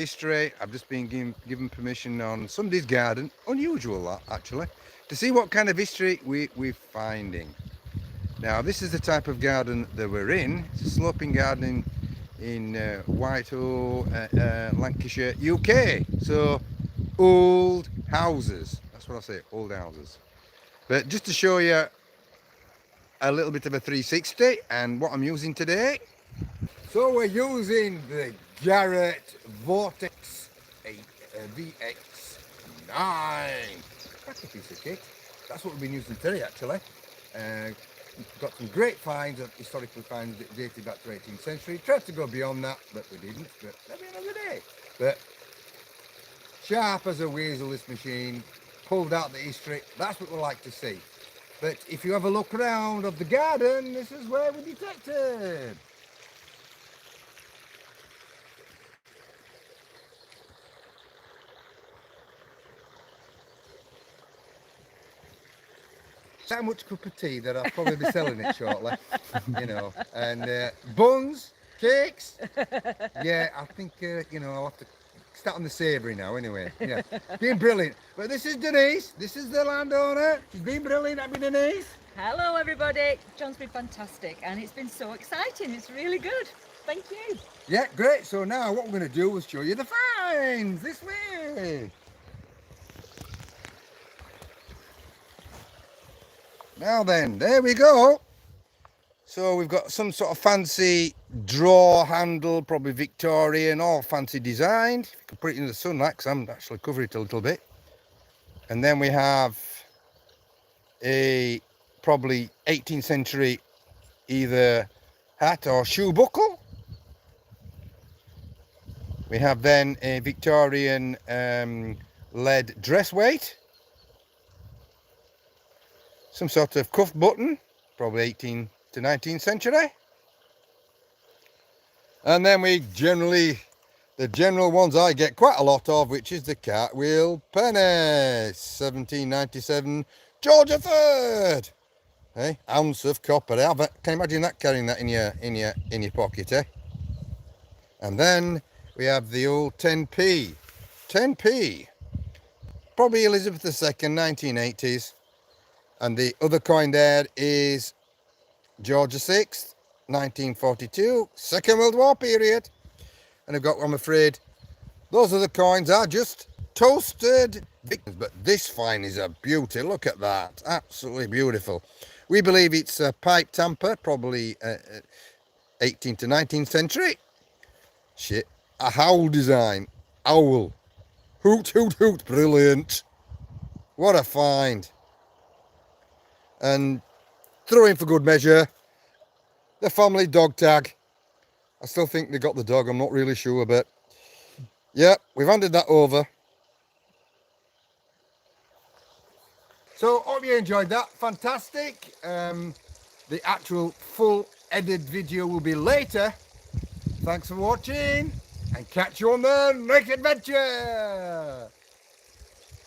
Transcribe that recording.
history. I've just been given permission on somebody's garden, unusual that actually, to see what kind of history we're finding. Now this is the type of garden that we're in. It's a sloping garden in Whitehough, Lancashire, UK. So old houses, that's what I say, old houses. But just to show you a little bit of a 360 and what I'm using today. So we're using the GARRETT VORTEX VX9. That's a piece of kit. That's what we've been using today actually. We've got some great finds, historical finds that dated back to 18th century. Tried to go beyond that, but we didn't. But maybe another day. But sharp as a weasel, this machine. Pulled out the history. That's what we like to see. But if you have a look around of the garden, this is where we detected. So much cup of tea that I'll probably be selling it shortly, you know. And buns, cakes. Yeah, I think, you know, I'll have to start on the savoury now anyway. Yeah, been brilliant. But this is Denise. This is the landowner. She's been brilliant. Happy Denise? Hello everybody. John's been fantastic and it's been so exciting. It's really good. Thank you. Yeah, great. So now what we're going to do is show you the finds this way. Now then, there we go. So we've got some sort of fancy drawer handle, probably Victorian, all fancy designed. You can put it in the sunlight because I'm actually covering it a little bit. And then we have a probably 18th century either hat or shoe buckle. We have then a Victorian lead dress weight. Some sort of cuff button, probably 18th to 19th century. And then we the general ones I get quite a lot of, which is the cartwheel penny, 1797 George III. Hey, ounce of copper. Can you imagine that, carrying that in your pocket, eh? And then we have the old 10p. 10p. Probably Elizabeth II, 1980s. And the other coin there is George VI, 1942, Second World War period. And I've got, I'm afraid, those other coins are just toasted victims. But this fine is a beauty. Look at that. Absolutely beautiful. We believe it's a pipe tamper, probably 18th to 19th century. Shit. A howl design. Owl. Hoot, hoot, hoot. Brilliant. What a find. And throw in for good measure the family dog tag. I still think they got the dog, I'm not really sure, but yeah, we've handed that over. So hope you enjoyed that. Fantastic. The actual full edited video will be later. Thanks for watching and catch you on the next adventure.